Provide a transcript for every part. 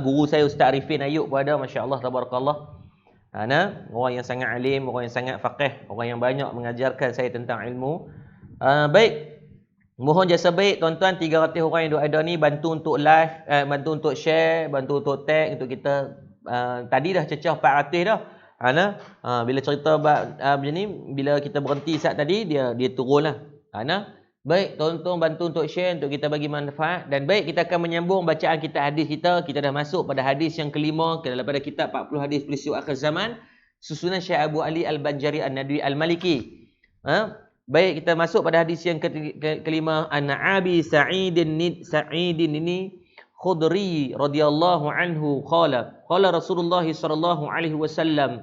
Guru saya Ustaz Arifin Ayub pun ada, masya-Allah tabarakallah. Orang yang sangat alim, orang yang sangat faqih, orang yang banyak mengajarkan saya tentang ilmu. Baik, mohon jasa baik tuan-tuan 300 orang yang ada ni bantu untuk live, bantu untuk share, bantu untuk tag untuk kita. Tadi dah cecah 400 dah. Bila cerita macam ni, bila kita berhenti saat tadi dia turunlah. Baik, tolong bantu untuk share untuk kita bagi manfaat. Dan baik, kita akan menyambung bacaan kita hadis kita. Kita dah masuk pada hadis yang kelima daripada kitab 40 hadis peristiwa akhir zaman susunan Syekh Abu Ali Al-Banjari An-Nadwi Al-Maliki. Baik, kita masuk pada hadis yang kelima. An Abi Sa'idin ini Khudri radhiyallahu anhu qala Rasulullah sallallahu alaihi wasallam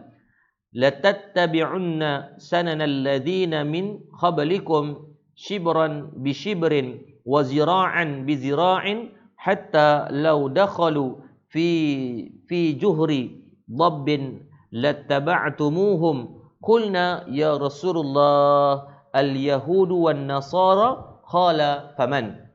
la tattabi'unna sanana alladhina min qablikum shibran bi shibrin wa zira'an bi zira'in hatta law dakhalu fi juhri dhabbin lattaba'tumuhum. Qulna ya Rasulullah al-yahudu wan nasara, qala faman.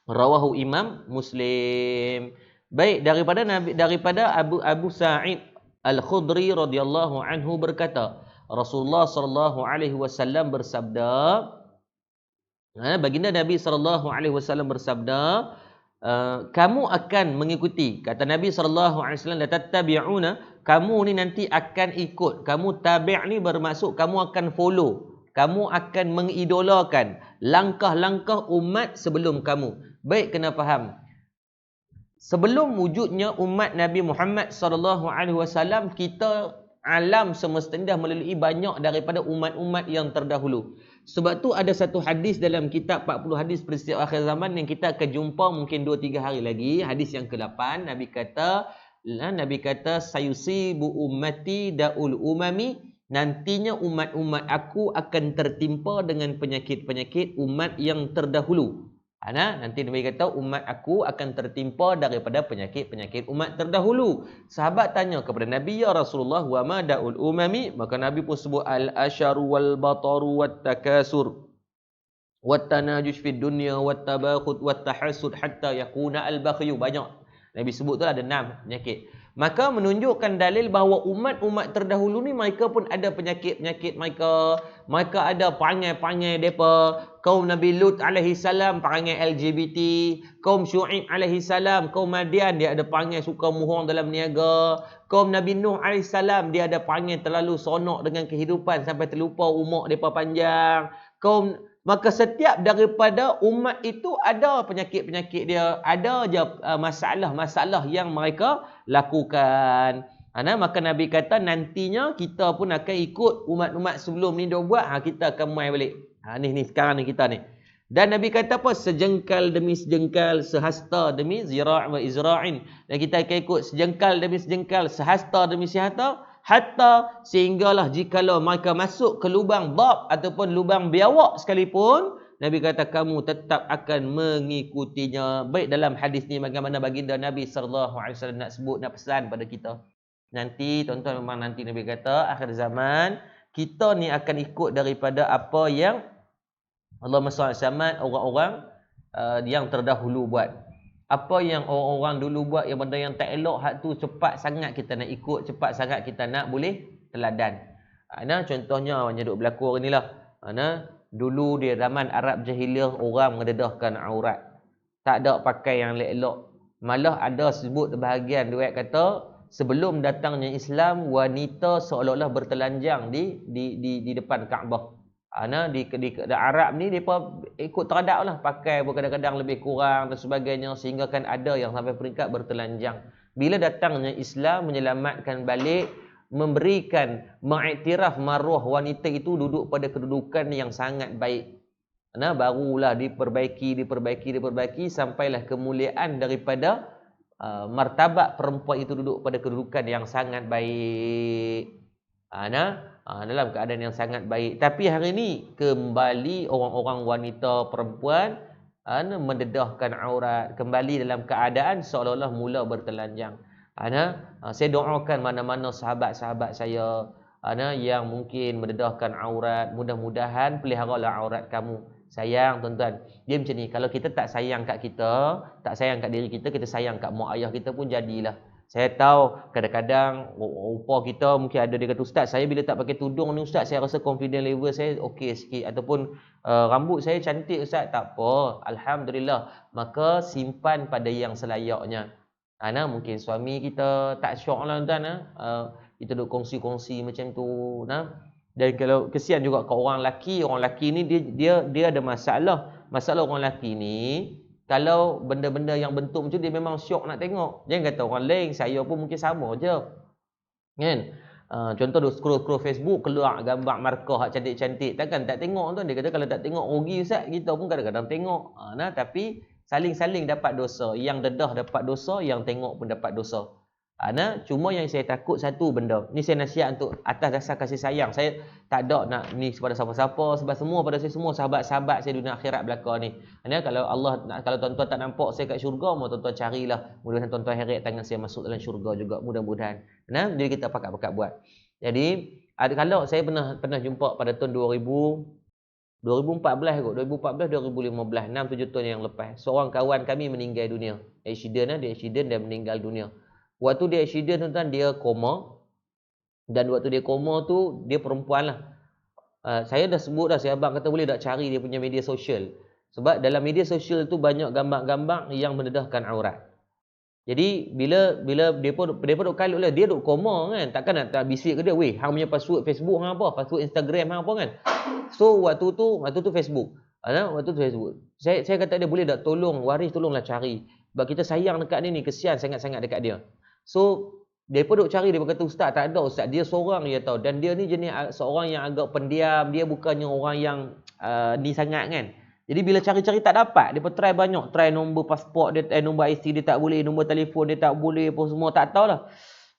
Rawahu Imam Muslim. Baik, daripada Abu Sa'id Al-Khudri radhiyallahu anhu berkata, Rasulullah sallallahu alaihi wasallam bersabda, baginda Nabi sallallahu alaihi wasallam bersabda, kamu akan mengikuti, kata Nabi sallallahu alaihi wasallam, la tattabi'una, kamu ni nanti akan ikut. Kamu tabi' ni bermaksud kamu akan follow, kamu akan mengidolakan langkah-langkah umat sebelum kamu. Baik, kena faham, sebelum wujudnya umat Nabi Muhammad sallallahu alaihi wasallam, kita alam semesta ini dah melalui banyak daripada umat-umat yang terdahulu. Sebab tu ada satu hadis dalam kitab 40 hadis peristiwa akhir zaman yang kita akan jumpa mungkin 2-3 hari lagi. Hadis yang ke-8, Nabi kata sayusibu ummati daul umami, nantinya umat-umat aku akan tertimpa dengan penyakit-penyakit umat yang terdahulu. Nanti Nabi kata umat aku akan tertimpa daripada penyakit-penyakit umat terdahulu. Sahabat tanya kepada Nabi, ya Rasulullah, wa ma da'ul umami? Maka Nabi pun sebut al-asharu wal bataru wat takasur wat tanajush fid dunya wat tabakhut wat tahassud hatta yakuna al-bakhyu. Banyak Nabi sebut tu ada 6 penyakit. Maka menunjukkan dalil bahawa umat-umat terdahulu ni mereka pun ada penyakit-penyakit mereka. Mereka ada perangai-perangai mereka. Kaum Nabi Lut alaihi salam perangai LGBT. Kaum Syu'aib alaihi salam, kaum Madian, dia ada perangai suka mohon dalam niaga. Kaum Nabi Nuh alaihi salam, dia ada perangai terlalu sonok dengan kehidupan sampai terlupa umur mereka panjang. Maka setiap daripada umat itu ada penyakit-penyakit dia, ada je masalah-masalah yang mereka lakukan. Maka Nabi kata nantinya kita pun akan ikut umat-umat sebelum ni dia buat, kita akan mai balik. Ni sekarang ni kita ni. Dan Nabi kata apa? Sejengkal demi sejengkal, sehasta demi zira' wa izra'in. Dan kita akan ikut sejengkal demi sejengkal, sehasta demi sehasta, hatta sehinggalah jikalau mereka masuk ke lubang dhab ataupun lubang biawak sekalipun, Nabi kata kamu tetap akan mengikutinya. Baik, dalam hadis ni bagaimana baginda Nabi sallallahu alaihi wasallam nak sebut, nak pesan pada kita. Nanti tuan-tuan, memang nanti Nabi kata akhir zaman kita ni akan ikut daripada apa yang Allahumma salli alaihi orang-orang yang terdahulu buat. Apa yang orang-orang dulu buat, yang benda yang tak elok, hak tu cepat sangat kita nak ikut, cepat sangat kita nak boleh teladan. Contohnya yang duk berlaku hari ni lah. Dulu di zaman Arab Jahiliyah, orang mendedahkan aurat, tak ada pakai yang elok. Malah ada sebut bahagian riwayat kata sebelum datangnya Islam, wanita seolah-olah bertelanjang di depan Kaabah. Di Arab ni mereka ikut teradap lah, pakai kadang-kadang lebih kurang dan sebagainya, sehingga kan ada yang sampai peringkat bertelanjang. Bila datangnya Islam menyelamatkan balik, memberikan, mengiktiraf maruah wanita itu duduk pada kedudukan yang sangat baik. Barulah diperbaiki sampailah kemuliaan daripada martabat perempuan itu duduk pada kedudukan yang sangat baik. Dalam keadaan yang sangat baik. Tapi hari ini kembali orang-orang wanita perempuan mendedahkan aurat, kembali dalam keadaan seolah-olah mula bertelanjang. Saya doakan mana-mana sahabat-sahabat saya yang mungkin mendedahkan aurat, mudah-mudahan peliharalah aurat kamu Sayang tuan-tuan. Dia macam ni, kalau kita tak sayang kat kita, tak sayang kat diri kita, kita sayang kat mak ayah kita pun jadilah. Saya tahu kadang-kadang rupa kita mungkin ada dia kata, ustaz saya bila tak pakai tudung ni ustaz, saya rasa confident level saya okey sikit, ataupun rambut saya cantik ustaz. Tak apa, alhamdulillah. Maka simpan pada yang selayaknya. Mungkin suami kita tak syok lah tuan, kita duk kongsi-kongsi macam tu. Dan kalau kesian juga kat orang lelaki ni dia ada masalah. Masalah orang lelaki ni, kalau benda-benda yang bentuk macam tu, dia memang syok nak tengok. Jangan kata orang lain, saya pun mungkin sama je. Kan? Contoh dia scroll Facebook, keluar gambar markah hak cantik-cantik. Takkan tak tengok tuan. Dia kata kalau tak tengok rugi ustaz. Kita pun kadang-kadang tengok. Tapi saling-saling dapat dosa. Yang dedah dapat dosa, yang tengok pun dapat dosa. Cuma yang saya takut satu benda. Ni saya nasihat untuk atas dasar kasih sayang. Saya tak ada nak ni kepada siapa-siapa, sebab semua pada saya semua sahabat-sahabat saya dunia akhirat belaka ni. Kalau tuan-tuan tak nampak saya kat syurga, mau tuan-tuan carilah. Mudah-mudahan tuan-tuan heret tangan saya masuk dalam syurga juga, mudah-mudahan. Jadi kita pakat-pakat buat. Jadi kalau saya pernah jumpa pada tahun 2014 kot, 2015, 6-7 tahun yang lepas. Seorang kawan kami meninggal dunia. Dia accident dan meninggal dunia. Waktu dia accident tuan, dia koma. Dan waktu dia koma tu, dia perempuan lah. Saya dah sebut dah, saya abang kata boleh tak cari dia punya media sosial. Sebab dalam media sosial tu banyak gambar-gambar yang mendedahkan aurat. Jadi bila dia pun duk kalut lah, dia duk koma kan. Takkan nak bisik ke dia, weh, hang punya password Facebook hang apa? Password Instagram hang apa kan? So waktu tu Facebook. Waktu tu Facebook. Saya kata dia boleh tak tolonglah cari. Sebab kita sayang dekat dia ni, kesian sangat-sangat dekat dia. So dia pun duk cari, dia kata ustaz tak ada ustaz, dia seorang je tau, dan dia ni jenis seorang yang agak pendiam, dia bukannya orang yang ni sangat kan. Jadi bila cari-cari tak dapat, dia pun try banyak, try nombor pasport dia, nombor IC dia tak boleh, nombor telefon dia tak boleh, apa semua tak tahulah.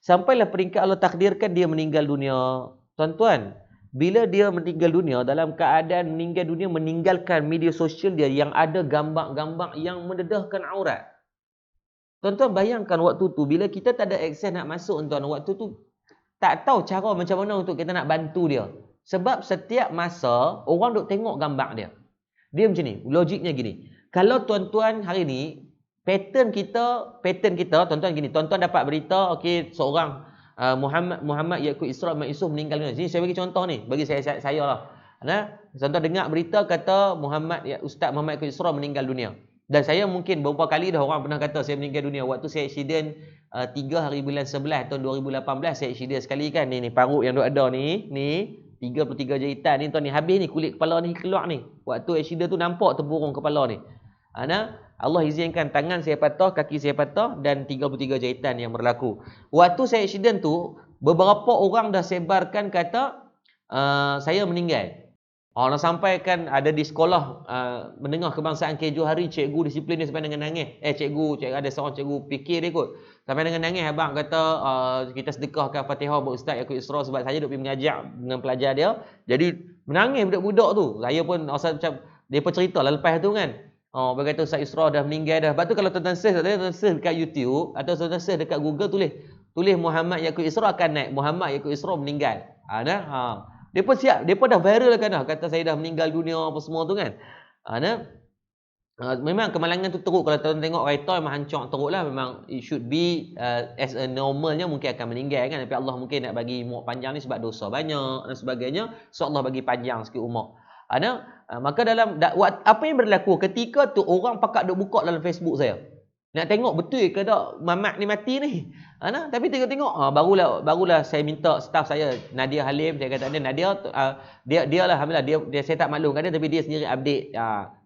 Sampailah peringkat Allah takdirkan dia meninggal dunia. Tuan-tuan, bila dia meninggal dunia, dalam keadaan meninggal dunia meninggalkan media sosial dia yang ada gambar-gambar yang mendedahkan aurat. Tuan-tuan bayangkan waktu tu, bila kita tak ada akses nak masuk tuan, waktu tu tak tahu cara macam mana untuk kita nak bantu dia. Sebab setiap masa orang duk tengok gambar dia. Dia macam ni, logiknya gini. Kalau tuan-tuan hari ni pattern kita tuan-tuan gini, tuan-tuan dapat berita okey seorang Muhammad Yaakob Isra bin Yusuf meninggal dunia. Jadi saya bagi contoh ni, bagi saya lah. Tuan-tuan dengar berita kata Ustaz Muhammad Yaakob Isra meninggal dunia. Dan saya mungkin beberapa kali dah orang pernah kata saya meninggal dunia. Waktu saya accident 3 hari bulan 11 tahun 2018, saya accident sekali kan. Ni parut yang ada ni 33 jahitan ni tuan, ni habis ni, kulit kepala ni keluar ni. Waktu accident tu nampak terburung kepala ni. Allah izinkan tangan saya patah, kaki saya patah dan 33 jahitan yang berlaku. Waktu saya accident tu, beberapa orang dah sebarkan kata saya meninggal. Nak sampai kan ada di sekolah menengah kebangsaan KJ Johari, cikgu disiplin dia sampai dengan nangis. Cikgu ada seorang cikgu fikir dia kot. Sampai dengan nangis, abang kata kita sedekahkan Fatihah buat Ustaz Yaakob Isra sebab saya duk pergi mengajar dengan pelajar dia. Jadi menangis budak-budak tu. Saya pun rasa macam dia pun cerita lah lepas tu kan. Berkata Ustaz Isra dah meninggal dah. Lepas tu kalau tuan-tuan search dekat YouTube atau tuan-tuan search dekat Google, tulis Muhammad Yaakob Isra akan naik Muhammad Yaakob Isra meninggal. Dia pun siap, dia pun dah viral kan dah, kata saya dah meninggal dunia apa semua tu kan. Memang kemalangan tu teruk. Kalau tuan tengok kereta memang hancur teruk lah. Memang it should be as a normalnya mungkin akan meninggal kan. Tapi Allah mungkin nak bagi umur panjang ni sebab dosa banyak dan sebagainya. So Allah bagi panjang sikit umur. Maka dalam apa yang berlaku ketika tu, orang pakat duk buka dalam Facebook saya. Nak tengok betul ke tak Mamat ni mati ni. Tapi tengok-tengok barulah saya minta staff saya Nadia Halim, saya kata Nadia dia lah alhamdulillah dia saya tak maklum kan dia, tapi dia sendiri update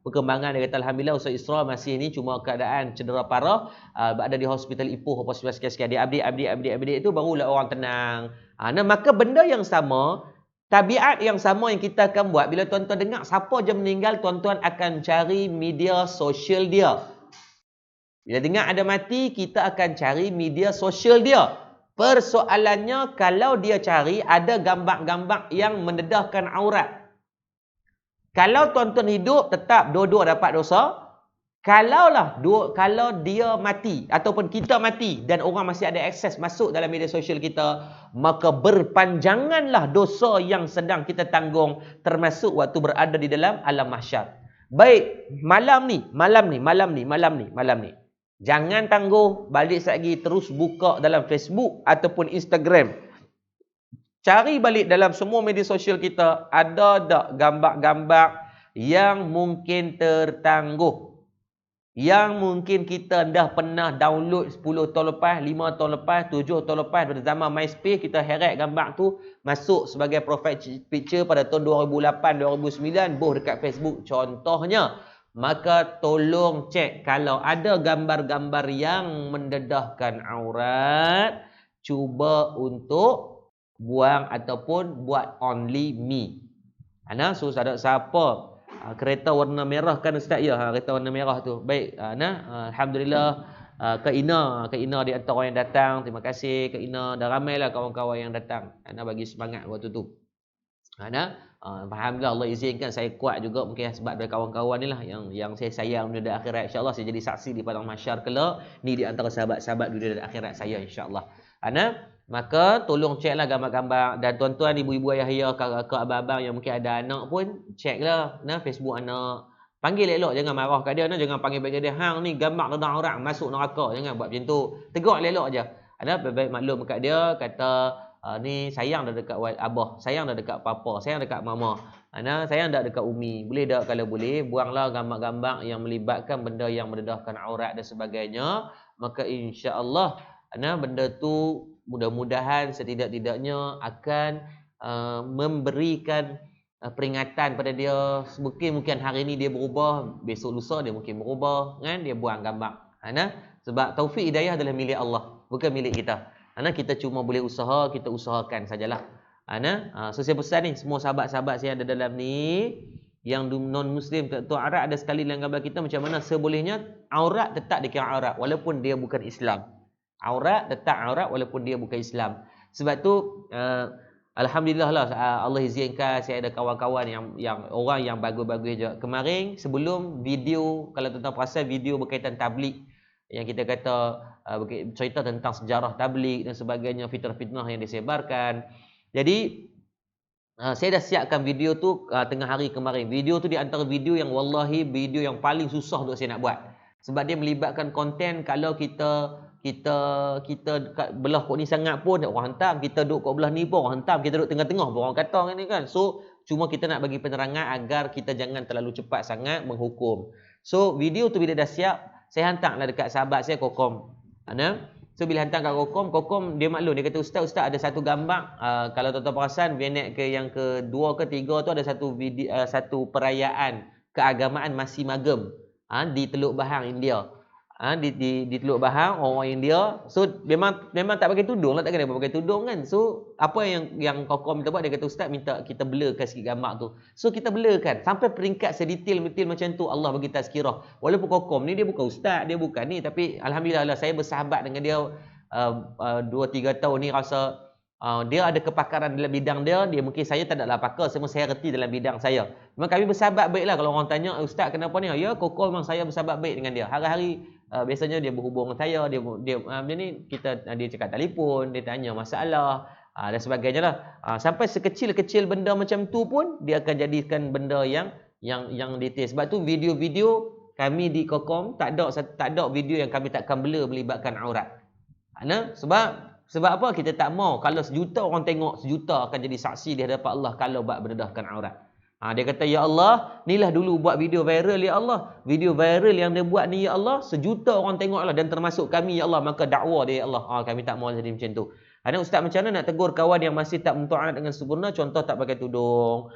perkembangan. Dia kata alhamdulillah Ustaz Isra masih ni, cuma keadaan cedera parah, ada di hospital Ipoh apa sekian-sekian. Dia update itu barulah orang tenang. Maka benda yang sama, tabiat yang sama yang kita akan buat bila tuan-tuan dengar siapa je meninggal, tuan-tuan akan cari media sosial dia. Bila dengar ada mati, kita akan cari media sosial dia. Persoalannya, kalau dia cari ada gambar-gambar yang mendedahkan aurat. Kalau tuan-tuan hidup, tetap dua-dua dapat dosa. Kalau dia mati ataupun kita mati dan orang masih ada akses masuk dalam media sosial kita, maka berpanjanganlah dosa yang sedang kita tanggung, termasuk waktu berada di dalam alam mahsyar. Baik, malam ni. Jangan tangguh, balik lagi terus buka dalam Facebook ataupun Instagram. Cari balik dalam semua media sosial kita, ada tak gambar-gambar yang mungkin tertangguh. Yang mungkin kita dah pernah download 10 tahun lepas, 5 tahun lepas, 7 tahun lepas pada zaman MySpace, kita heret gambar tu masuk sebagai profile picture pada tahun 2008, 2009, boh dekat Facebook contohnya. Maka tolong cek kalau ada gambar-gambar yang mendedahkan aurat, cuba untuk buang ataupun buat only me. So ada siapa kereta warna merah kan Ustaz? Ya, kereta warna merah tu. Baik, alhamdulillah Kak Ina di antara yang datang. Terima kasih Kak Ina. Dah ramailah kawan-kawan yang datang. Bagi semangat waktu tu. Alhamdulillah Allah izinkan saya kuat juga mungkin sebab dari kawan-kawan ni lah yang saya sayang dunia dan akhirat. InsyaAllah saya jadi saksi di padang mahsyar kelak. Ni di antara sahabat-sahabat dunia dan akhirat saya insyaAllah. Maka tolong ceklah gambar-gambar, dan tuan-tuan, ibu-ibu, ayah-ayah, kakak, abang-abang yang mungkin ada anak pun ceklah Facebook anak. Panggil elok, jangan marah kat dia, jangan panggil dia hang ni gambar tentang orang masuk neraka, jangan buat macam tu. Tegur elok aja. Baik maklum kat dia, kata ni sayang dah dekat abah, sayang dah dekat papa, sayang dekat mama. Sayang dah dekat umi. Boleh tak kalau boleh buanglah gambar-gambar yang melibatkan benda yang mendedahkan aurat dan sebagainya. Maka insya-Allah benda tu mudah-mudahan setidak-tidaknya akan memberikan peringatan pada dia. Mungkin hari ni dia berubah, besok lusa dia mungkin berubah, kan? Dia buang gambar. Sebab taufik hidayah adalah milik Allah, bukan milik kita. Kita cuma boleh usaha, kita usahakan sajalah. So saya pesan ni semua sahabat-sahabat saya ada dalam ni yang non muslim, tu aurat ada sekali dalam gambar kita, macam mana sebolehnya aurat tetap dikira aurat walaupun dia bukan Islam. Aurat tetap aurat walaupun dia bukan Islam. Sebab tu alhamdulillah lah Allah izinkan saya ada kawan-kawan yang orang yang bagus-bagus je. Kemarin sebelum video, kalau tuan-tuan perasan video berkaitan tabligh yang kita kata cerita tentang sejarah tabligh dan sebagainya, fitnah-fitnah yang disebarkan. Jadi saya dah siapkan video tu tengah hari kemarin. Video tu di antara video yang wallahi video yang paling susah untuk saya nak buat. Sebab dia melibatkan konten kalau kita kat belah kok ni sangat pun orang hantam, kita duduk kat belah ni pun orang hantam, kita duduk tengah-tengah pun orang kata ni kan. So cuma kita nak bagi penerangan agar kita jangan terlalu cepat sangat menghukum. So video tu bila dah siap, saya hantarlah dekat sahabat saya Kokom. So bila hantar kat Kokom dia maklum, dia kata ustaz ada satu gambar, kalau tuan-tuan perasan vignette ke yang kedua ke tiga tu ada satu video, satu perayaan keagamaan Masih Magem di Teluk Bahang India. Di Teluk Bahang orang India. So memang tak pakai tudung lah, takkan dia pakai tudung kan. So apa yang Kokom minta buat, dia kata ustaz minta kita blurkan sikit gambar tu. So kita blurkan sampai peringkat sedetail macam tu. Allah bagi tazkirah. Walaupun Kokom ni dia bukan ustaz, dia bukan ni, tapi alhamdulillah lah saya bersahabat dengan dia 2-3 tahun ni, rasa dia ada kepakaran dalam bidang dia mungkin saya tak adalah pakar, semua saya reti dalam bidang saya. Memang kami bersahabat baiklah. Kalau orang tanya ustaz kenapa ni, ya Kokom memang saya bersahabat baik dengan dia. Hari-hari biasanya dia berhubung dengan saya, dia ni dia cakap telefon, dia tanya masalah dan sebagainya lah. Sampai sekecil-kecil benda macam tu pun dia akan jadikan benda yang detail. Sebab tu video-video kami di Kokom tak ada video yang kami takkan blur melibatkan aurat. Sebab apa? Kita tak mau kalau 1 juta orang tengok, 1 juta akan jadi saksi di hadapan Allah kalau buat mendedahkan aurat. Dia kata, ya Allah, inilah dulu buat video viral, ya Allah. Video viral yang dia buat ni, ya Allah, 1 juta orang tengok Allah, dan termasuk kami, ya Allah. Maka dakwa dia, ya Allah. Kami tak mau jadi macam tu. Ustaz macam mana nak tegur kawan yang masih tak mentaat dengan sempurna? Contoh tak pakai tudung.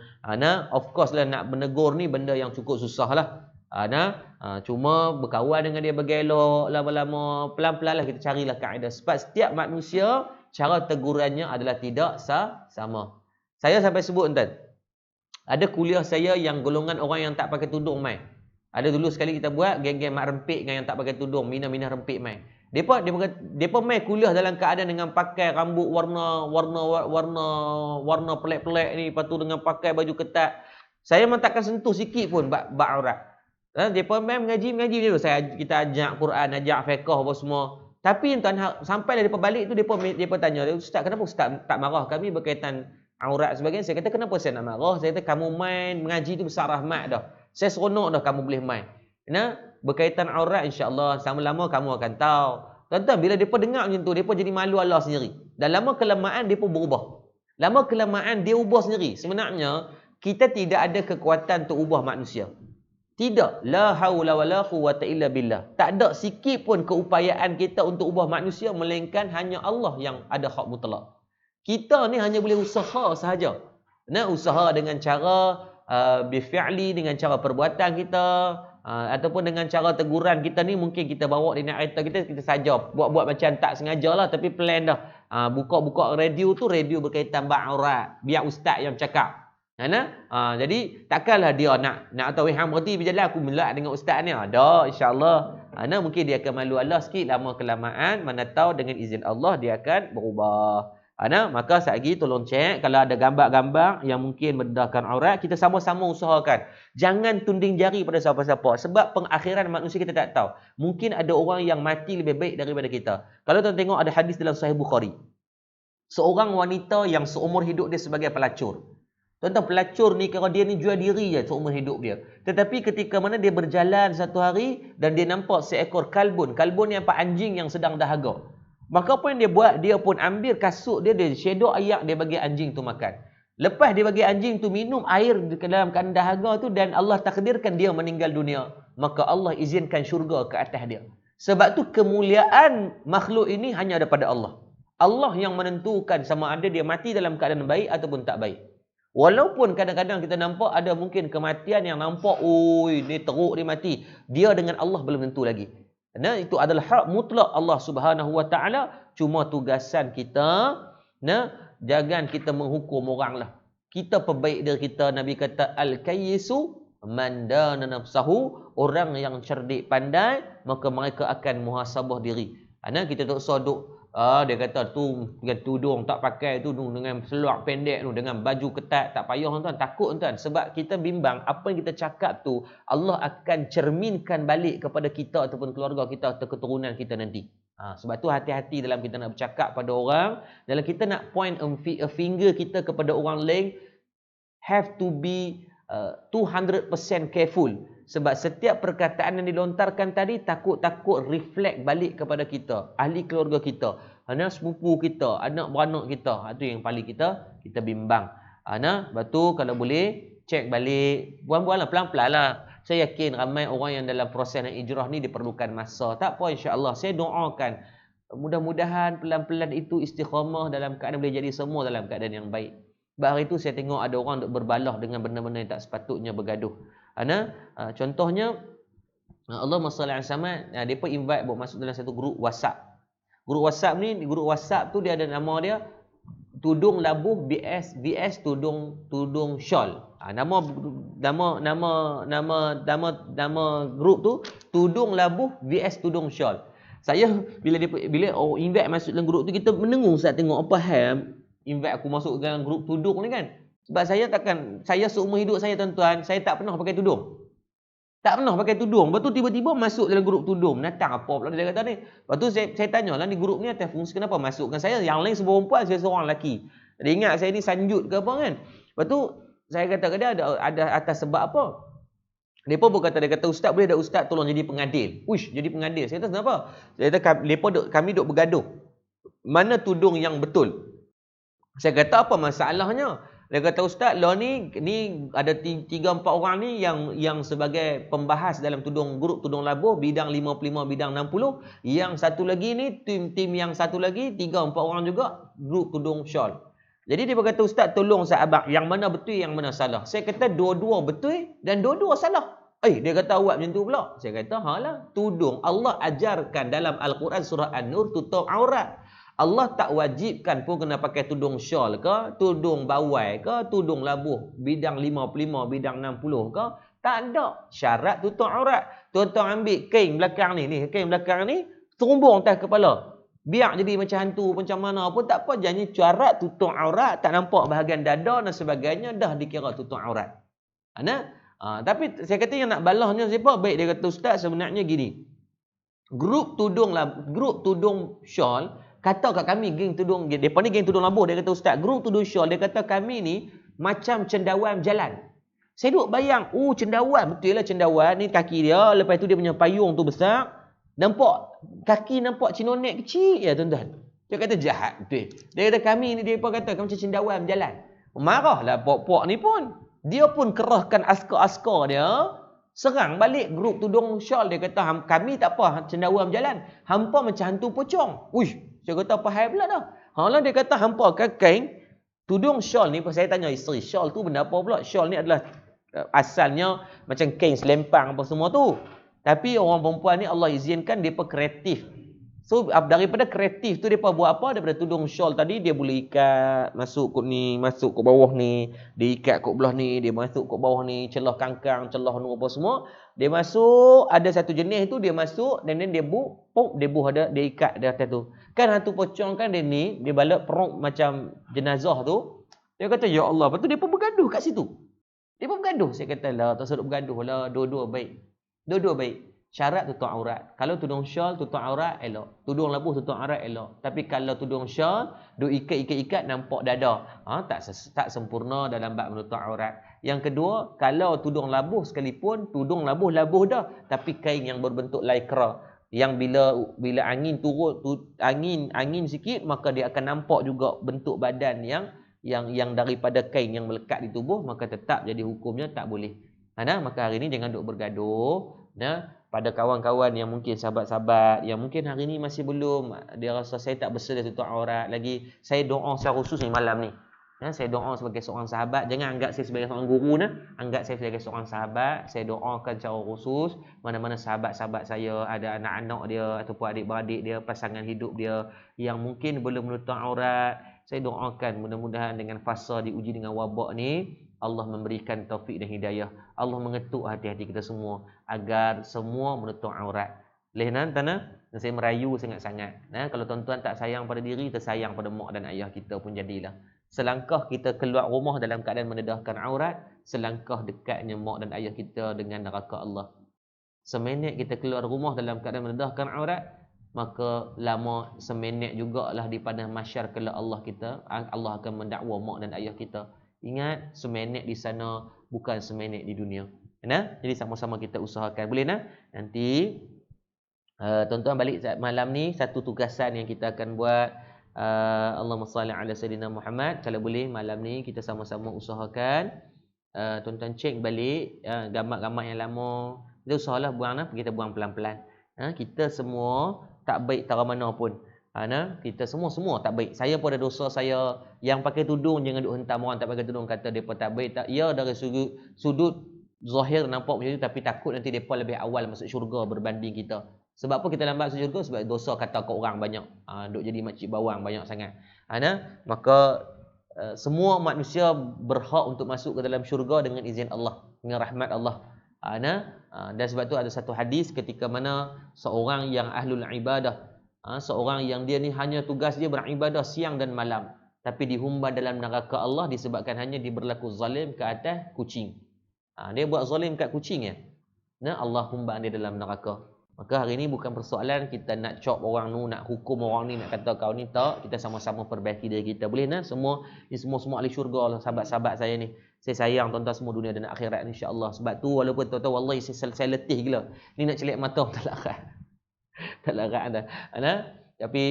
Of course lah, nak menegur ni benda yang cukup susah lah. Cuma berkawan dengan dia, bergelok lama-lama, pelan-pelan lah kita carilah kaedah. Sebab setiap manusia cara tegurannya adalah tidak sama. Saya sampai sebut tuan, ada kuliah saya yang golongan orang yang tak pakai tudung mai. Ada dulu sekali kita buat geng-geng mak rempit dengan yang tak pakai tudung, mina-mina rempit mai. Depa mai kuliah dalam keadaan dengan pakai rambut warna pelik-pelik ni, lepas tu dengan pakai baju ketat. Saya memang takkan sentuh sikit pun bab aurat. Depa mai mengaji dulu. Kita ajak Quran, ajak fiqh apa semua. Tapi tuan, sampai depa balik tu depa tanya, ustaz kenapa ustaz tak marah kami berkaitan aurat sebagainya? Saya kata kenapa saya nak marah? Saya kata kamu main mengaji tu besar rahmat dah. Saya seronok dah kamu boleh main. Berkaitan aurat insya-Allah lama-lama kamu akan tahu. Tuan-tuan, bila depa dengar macam tu, depa jadi malu Allah sendiri. Dan lama kelamaan depa berubah. Lama kelamaan dia ubah sendiri. Sebenarnya kita tidak ada kekuatan untuk ubah manusia. Tidak. La haula wala quwwata illa billah. Tak ada sikit pun keupayaan kita untuk ubah manusia, melainkan hanya Allah yang ada hak mutlak. Kita ni hanya boleh usaha sahaja. Usaha dengan cara bifi'li, dengan cara perbuatan kita, ataupun dengan cara teguran kita ni, mungkin kita bawa di naik kereta kita saja buat-buat macam tak sengaja lah, tapi plan dah. Buka-buka radio tu, radio berkaitan ba'aurat, biar ustaz yang cakap. Jadi takkanlah dia nak tahu hang berhenti berjalan aku melak dengan ustaz ni. Ada insya-Allah. Mungkin dia akan malu Allah sikit, lama kelamaan mana tahu dengan izin Allah dia akan berubah. Maka sekali tolong cek kalau ada gambar-gambar yang mungkin mendedahkan aurat, kita sama-sama usahakan. Jangan tunding jari pada siapa-siapa, sebab pengakhiran manusia kita tak tahu. Mungkin ada orang yang mati lebih baik daripada kita. Kalau tuan tengok ada hadis dalam Sahih Bukhari. Seorang wanita yang seumur hidup dia sebagai pelacur. Tuan-tuan, pelacur ni kalau dia ni jual diri je seumur hidup dia. Tetapi ketika mana dia berjalan satu hari dan dia nampak seekor kalbun. Kalbun ni apa? Anjing yang sedang dahaga. Maka apa yang dia buat? Dia pun ambil kasut dia shadow ayak, dia bagi anjing tu makan. Lepas dia bagi anjing tu minum air dalam keadaan dahaga tu, dan Allah takdirkan dia meninggal dunia, maka Allah izinkan syurga ke atas dia. Sebab tu kemuliaan makhluk ini hanya daripada Allah. Allah yang menentukan sama ada dia mati dalam keadaan baik ataupun tak baik. Walaupun kadang-kadang kita nampak ada mungkin kematian yang nampak, ni teruk dia mati. Dia dengan Allah belum tentu lagi. Itu adalah hak mutlak Allah Subhanahu Wa Taala. Cuma tugasan kita, jangan kita menghukum orang lah. Kita perbaik diri kita. Nabi kata al-kayyisu man dana nafsahu. Orang yang cerdik pandai, maka mereka akan muhasabah diri. Kita tak usah duk dia kata tu dengan tudung tak pakai, tudung dengan seluar pendek tu, dengan baju ketat, tak payah tuan, takut tuan. Sebab kita bimbang apa yang kita cakap tu Allah akan cerminkan balik kepada kita ataupun keluarga kita atau keturunan kita nanti. Sebab tu hati-hati dalam kita nak bercakap pada orang, dalam kita nak point a finger kita kepada orang lain, have to be 200% careful. Sebab setiap perkataan yang dilontarkan tadi takut-takut reflect balik kepada kita, ahli keluarga kita, sepupu kita, anak beranak kita. Itu yang paling kita bimbang. Lepas tu kalau boleh cek balik, buat-buatlah pelan-pelan lah. Saya yakin ramai orang yang dalam proses nak hijrah ni diperlukan masa. Tak apa, insya-Allah saya doakan mudah-mudahan pelan-pelan itu istiqamah dalam keadaan boleh jadi semua dalam keadaan yang baik. Sebab hari tu saya tengok ada orang duk berbalah dengan benda-benda yang tak sepatutnya bergaduh. Contohnya Allahumma salli ala Muhammad, depa invite buat masuk dalam satu grup WhatsApp. Grup WhatsApp tu dia ada nama dia tudung labuh VS tudung shawl. Nama grup tu tudung labuh VS tudung shawl. Saya bila invite masuk dalam grup tu, kita mendengung saat tengok apa hal invite aku masuk dalam grup tudung ni kan. Sebab saya seumur hidup saya tuan-tuan, saya tak pernah pakai tudung. Tak pernah pakai tudung. Lepas tu tiba-tiba masuk dalam grup tudung. Natang apa pula dia kata ni. Lepas tu saya tanyalah ni grup ni atas fungsi kenapa masukkan saya. Yang lain semua perempuan, saya seorang lelaki. Dia ingat saya ni sanjut ke apa kan. Lepas tu saya kata ke dia ada atas sebab apa. Dia kata ustaz boleh tak ustaz tolong jadi pengadil. Uish, jadi pengadil. Saya kata kenapa? Saya kata kami duk bergaduh. Mana tudung yang betul? Saya kata apa masalahnya? Dia kata ustaz lah ni ada 3-4 orang ni yang sebagai pembahas dalam grup tudung labuh bidang 55 bidang 60, yang satu lagi ni tim yang satu lagi 3-4 orang juga grup tudung shawl. Jadi dia berkata ustaz tolong sahabat yang mana betul yang mana salah. Saya kata dua-dua betul dan dua-dua salah. Dia kata awak macam tu pula. Saya kata halah, tudung Allah ajarkan dalam Al-Quran surah An-Nur tutup aurat. Allah tak wajibkan pun kena pakai tudung shawl ke, tudung bawai ke, tudung labuh bidang 55, bidang 60 ke. Tak ada syarat tutup aurat. Tuan-tuan ambil kain belakang ni, kain belakang ni terumbung atas kepala. Biar jadi macam hantu macam mana pun tak apa, jangan syarat tutup aurat, tak nampak bahagian dada dan sebagainya dah dikira tutup aurat. Tapi saya kata yang nak balahnya siapa? Baik, dia kata ustaz sebenarnya gini. Grup tudung shawl kata kat kami geng tudung, depa ni geng tudung labuh, dia kata ustaz, grup tudung shawl, dia kata kami ni macam cendawan jalan. Saya duk bayang, cendawan, betul lah cendawan ni kaki dia, lepas tu dia punya payung tu besar. Nampak kaki nampak cinonek kecil ya tuan-tuan. Dia kata jahat betul. Dia kata kami ni depa kata macam cendawan berjalan. Marahlah pok-pok ni pun. Dia pun kerahkan askar-askar dia serang balik grup tudung syal. Dia kata kami tak apa cendawan berjalan. Hampa macam hantu pocong. Uish, saya kata apa hal pula dah. Halah dia kata hampa kain tudung syal ni. Saya tanya isteri, syal tu benda apa pula? Syal ni adalah asalnya macam kain selempang apa semua tu. Tapi orang perempuan ni Allah izinkan depa kreatif. So daripada kreatif tu depa buat apa? Daripada tudung shawl tadi dia boleh ikat masuk kot ni, masuk kot bawah ni, dia ikat kot belah ni, dia masuk kot bawah ni, celah kangkang, celah nu apa semua. Dia masuk, ada satu jenis tu dia masuk dan dia buh ada dia ikat di atas tu. Kan hantu pocong kan dia ni, dia balik perut macam jenazah tu. Dia kata ya Allah, lepas tu depa bergaduh kat situ. Depa bergaduh. Saya kata lah, tak sedap bergaduh lah, dua-dua baik. Dua-dua baik. Syarat tutup aurat. Kalau tudung syal tutup aurat elok. Tudung labuh tutup aurat elok. Tapi kalau tudung syal duk ikat nampak dada. Tak sempurna dalam bab menutup aurat. Yang kedua, kalau tudung labuh sekalipun, tudung labuh dah, tapi kain yang berbentuk lycra. Yang bila angin turun, angin sikit, maka dia akan nampak juga bentuk badan yang daripada kain yang melekat di tubuh, maka tetap jadi hukumnya tak boleh. Maka hari ini jangan duk bergaduh. Pada kawan-kawan yang mungkin sahabat-sahabat yang mungkin hari ni masih belum, dia rasa saya tak bersedia tutup aurat lagi, saya doa secara khusus ni malam ni. Saya doa sebagai seorang sahabat, jangan anggap saya sebagai seorang guru anggap saya sebagai seorang sahabat. Saya doakan secara khusus mana-mana sahabat-sahabat saya, ada anak-anak dia ataupun adik-beradik dia, pasangan hidup dia yang mungkin belum menutup aurat. Saya doakan mudah-mudahan dengan fasa diuji dengan wabak ni, Allah memberikan taufik dan hidayah. Allah mengetuk hati-hati kita semua agar semua menutup aurat. Lehnan tanah, saya merayu sangat-sangat. Kalau tuan-tuan tak sayang pada diri, tersayang pada mak dan ayah kita pun jadilah. Selangkah kita keluar rumah dalam keadaan mendedahkan aurat, selangkah dekatnya mak dan ayah kita dengan neraka Allah. Seminit kita keluar rumah dalam keadaan mendedahkan aurat, maka lama seminit jugalah di padang mahsyar kelak Allah kita, Allah akan mendakwa mak dan ayah kita. Ingat, seminit di sana bukan seminit di dunia. Jadi sama-sama kita usahakan. Boleh nanti tuan-tuan balik malam ni satu tugasan yang kita akan buat. Allahumma salli ala sayyidina Muhammad. Kalau boleh malam ni kita sama-sama usahakan. Tuan-tuan cek balik gambar-gambar yang lama. Kita usahalah buang kita buang pelan-pelan. Kita semua tak baik tara mana pun. Kita semua tak baik. Saya pun ada dosa saya. Yang pakai tudung jangan duk hentam orang tak pakai tudung kata depa tak baik. Ya dari sudut zahir nampak macam tu, tapi takut nanti depa lebih awal masuk syurga berbanding kita. Sebab apa kita lambat masuk syurga? Sebab dosa kata kat orang banyak. Duk jadi makcik bawang banyak sangat. Maka semua manusia berhak untuk masuk ke dalam syurga dengan izin Allah, dengan rahmat Allah. Dan sebab tu ada satu hadis ketika mana seorang yang ahlul ibadah, seorang yang dia ni hanya tugas dia beribadah siang dan malam, tapi dihumban dalam neraka Allah disebabkan hanya dia berlaku zalim ke atas kucing. Dia buat zalim kat kucing ya. Allah humban dia dalam neraka. Maka hari ini bukan persoalan kita nak cop orang ni, nak hukum orang ni, nak kata kau ni tak. Kita sama-sama perbaiki diri kita. Boleh semua ni semua ahli syurga lah sahabat-sahabat saya ni. Saya sayang tuan-tuan semua dunia dan akhirat insya-Allah. Sebab tu walaupun tuan-tuan wallahi saya letih gila. Ni nak celik mata tak larat. Tak larat dah. Tapi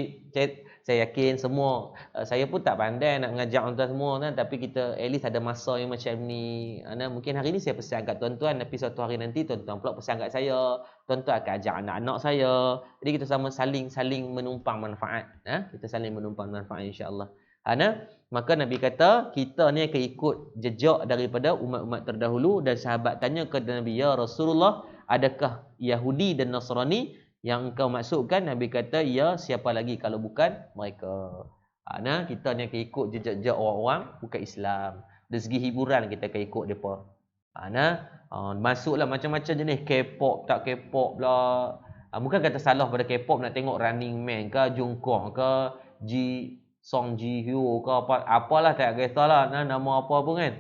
saya yakin semua, saya pun tak pandai nak ngajak tuan-tuan semua tapi kita at least ada masa yang macam ni. Mungkin hari ni saya pesan kat tuan-tuan, tapi suatu hari nanti tuan-tuan pula pesan kat saya, tuan-tuan akan ajak anak-anak saya. Jadi kita sama saling menumpang manfaat. Kita saling menumpang manfaat insya-Allah. Maka Nabi kata kita ni akan ikut jejak daripada umat-umat terdahulu. Dan sahabat tanya ke Nabi, ya Rasulullah, adakah Yahudi dan Nasrani yang engkau maksudkan? Nabi kata, ya, siapa lagi kalau bukan mereka. Kita ni akan ikut jejak-jejak orang-orang bukan Islam. Dari segi hiburan kita akan ikut mereka. Masuklah macam-macam jenis K-pop, tak K-pop lah. Bukan kata salah pada K-pop nak tengok Running Man ke, Jungkook ke, Song Ji Hyo ke, apalah tak kisahlah nama apa pun kan.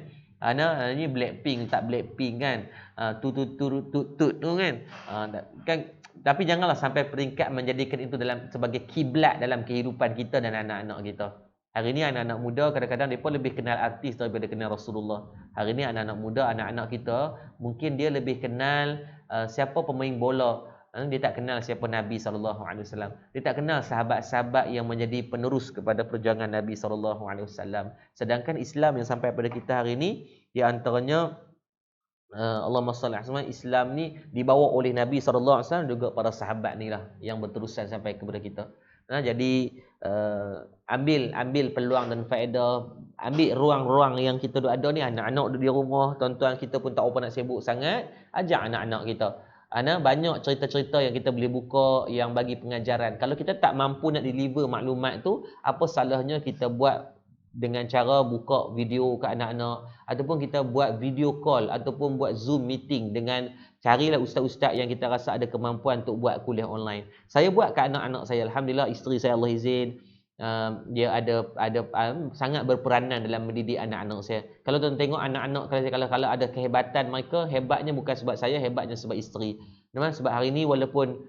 Ni Blackpink tak Blackpink kan. Tut tu kan. Tapi janganlah sampai peringkat menjadikan itu sebagai kiblat dalam kehidupan kita dan anak-anak kita. Hari ni anak-anak muda kadang-kadang mereka lebih kenal artis daripada kenal Rasulullah. Hari ni anak-anak muda, anak-anak kita, mungkin dia lebih kenal siapa pemain bola. Dia tak kenal siapa Nabi SAW. Dia tak kenal sahabat-sahabat yang menjadi penerus kepada perjuangan Nabi SAW. Sedangkan Islam yang sampai pada kita hari ini, di antaranya Allahumma salli alaihi wasallam, Islam ni dibawa oleh Nabi SAW juga para sahabat ni lah yang berterusan sampai kepada kita. Jadi ambil peluang dan faedah, ambil ruang-ruang yang kita ada ni, anak-anak duduk di rumah, tuan-tuan kita pun tak apa nak sibuk sangat, ajak anak-anak kita. Banyak cerita-cerita yang kita boleh buka yang bagi pengajaran. Kalau kita tak mampu nak deliver maklumat tu, apa salahnya kita buat dengan cara buka video ke anak-anak, ataupun kita buat video call ataupun buat Zoom meeting dengan, carilah ustaz-ustaz yang kita rasa ada kemampuan untuk buat kuliah online. Saya buat ke anak-anak saya, alhamdulillah isteri saya Allah izin, dia ada sangat berperanan dalam mendidik anak-anak saya. Kalau tuan tengok anak-anak kalau ada kehebatan mereka, hebatnya bukan sebab saya, hebatnya sebab isteri. Sebab hari ini walaupun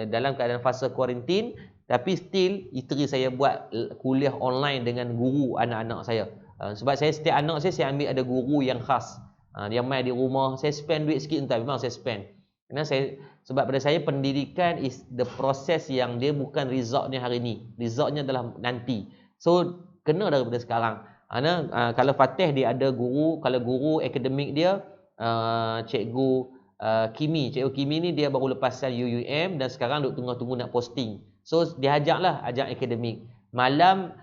dalam keadaan fasa kuarantin, tapi still isteri saya buat kuliah online dengan guru anak-anak saya. Sebab saya setiap anak saya ambil ada guru yang khas. Dia main di rumah, saya spend duit sikit entah, memang saya spend. Sebab pada saya pendidikan is the process yang dia bukan resultnya hari ni. Resultnya adalah nanti. So kena daripada sekarang. Kalau Fatih dia ada guru, kalau guru akademik dia cikgu Kimi. Cikgu Kimi ni dia baru lepasan UUM dan sekarang duk tunggu-tunggu nak posting. So dia ajak akademik. Malam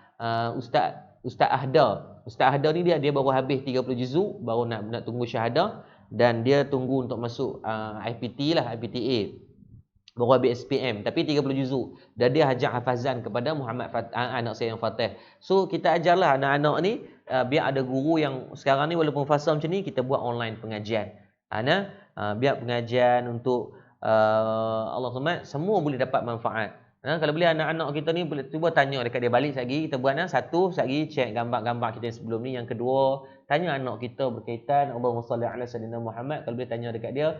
Ustaz Ahda. Ustaz Ahda ni dia baru habis 30 juzuk, baru nak tunggu syahadah dan dia tunggu untuk masuk IPT lah, IPTA. Baru habis SPM tapi 30 juzuk. Dan dia ajak hafazan kepada Muhammad anak saya yang Fatih. So kita ajarlah anak-anak ni biar ada guru yang sekarang ni walaupun fasa macam ni kita buat online pengajian. Biar pengajian untuk Allahumma semua boleh dapat manfaat. Kalau boleh anak-anak kita ni boleh cuba tanya dekat dia balik lagi, kita buat satu lagi check gambar-gambar kita yang sebelum ni. Yang kedua, tanya anak kita berkaitan Allahumma salli ala sayyidina Muhammad. Kalau boleh tanya dekat dia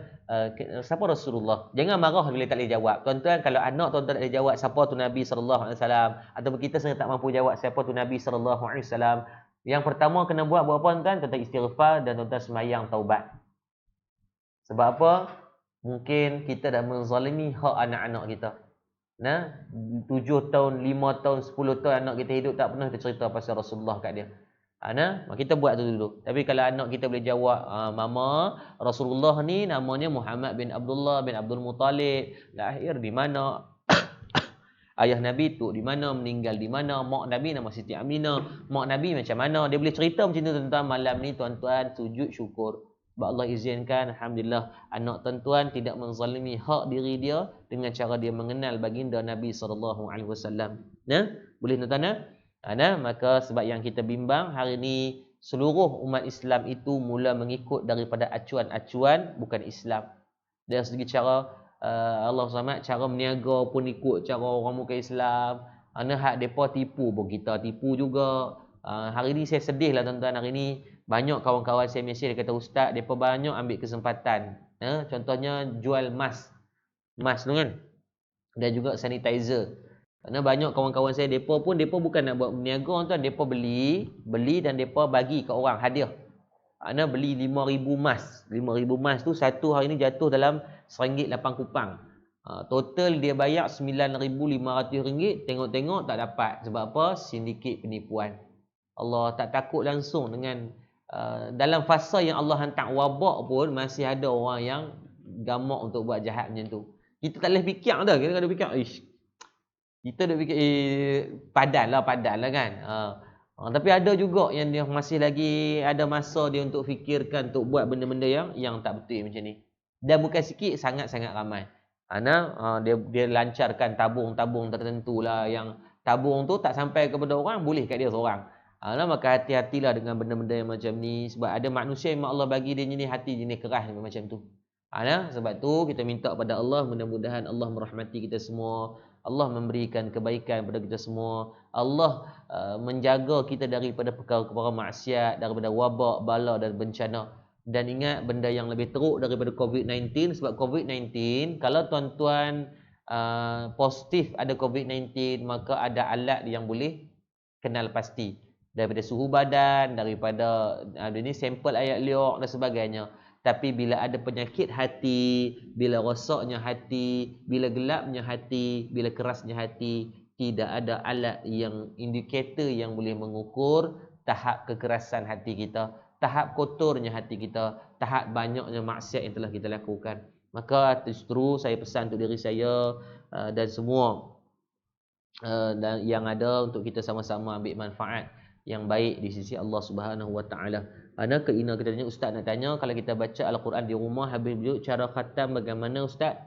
siapa Rasulullah. Jangan marah bila tak boleh jawab. Tuan-tuan, kalau anak tuan-tuan tak boleh jawab siapa tu Nabi sallallahu alaihi wasallam, ataupun kita sendiri tak mampu jawab siapa tu Nabi sallallahu alaihi wasallam, yang pertama kena buat apa tuan-tuan? Tuan-tuan istighfar dan tuan-tuan sembahyang taubat. Sebab apa? Mungkin kita dah menzalimi hak anak-anak kita. 7 tahun, 5 tahun, 10 tahun anak kita hidup tak pernah kita cerita pasal Rasulullah kat dia. Kita buat tu dulu. Tapi kalau anak kita boleh jawab, mama, Rasulullah ni namanya Muhammad bin Abdullah bin Abdul Muttalib, lahir di mana, ayah Nabi tu di mana, meninggal di mana, mak Nabi nama Siti Aminah, mak Nabi macam mana, dia boleh cerita macam tu tentang malam ni. Tuan-tuan sujud syukur. Sebab Allah izinkan, alhamdulillah, anak tuan-tuan tidak menzalimi hak diri dia dengan cara dia mengenal baginda Nabi SAW. Boleh tuan-tuan? Maka sebab yang kita bimbang hari ini, seluruh umat Islam itu mula mengikut daripada acuan-acuan bukan Islam. Dari segi cara Allah SWT, cara meniaga pun ikut cara orang muka Islam. Hak mereka tipu pun kita tipu juga. Hari ini saya sedih lah tuan-tuan. Hari ini banyak kawan-kawan saya mesej, dia kata ustaz, mereka banyak ambil kesempatan. Contohnya jual mask tu kan, dan juga sanitizer. Kerana banyak kawan-kawan saya, mereka bukan nak buat berniaga tuan, mereka beli dan mereka bagi ke orang hadiah. Beli 5,000 mask. 5,000 mask tu satu hari ni jatuh dalam RM1.08. Total dia bayar RM9,500. Tengok-tengok tak dapat. Sebab apa? Sindiket penipuan. Allah tak takut langsung dengan dalam fasa yang Allah hantar wabak pun masih ada orang yang gamak untuk buat jahat macam tu. Kita tak boleh fikir dah. Kita ada fikir, kita dah fikir padan lah kan. Tapi ada juga yang dia masih lagi ada masa dia untuk fikirkan, untuk buat benda-benda yang tak betul macam ni. Dan bukan sikit, sangat-sangat ramai. Dia lancarkan tabung-tabung tertentu lah, yang tabung tu tak sampai kepada orang, boleh kat dia seorang. Maka hati-hatilah dengan benda-benda yang macam ni. Sebab ada manusia yang Allah bagi dia jenis hati jenis keras macam tu. Sebab tu kita minta pada Allah, mudah-mudahan Allah merahmati kita semua, Allah memberikan kebaikan kepada kita semua, Allah menjaga kita daripada perkara-perkara maksiat, daripada wabak, bala dan bencana. Dan ingat, benda yang lebih teruk daripada COVID-19, sebab COVID-19, kalau tuan-tuan positif ada COVID-19, maka ada alat yang boleh kenal pasti daripada suhu badan, daripada ini sampel ayat liuk dan sebagainya. Tapi bila ada penyakit hati, bila rosaknya hati, bila gelapnya hati, bila kerasnya hati, tidak ada alat yang indikator yang boleh mengukur tahap kekerasan hati kita, tahap kotornya hati kita, tahap banyaknya maksiat yang telah kita lakukan. Maka justru saya pesan untuk diri saya dan semua dan yang ada untuk kita sama-sama ambil manfaat yang baik di sisi Allah Subhanahu Wa Taala. Ada keina kita tanya ustaz nak tanya kalau kita baca al-Quran di rumah habis duduk cara khatam bagaimana ustaz?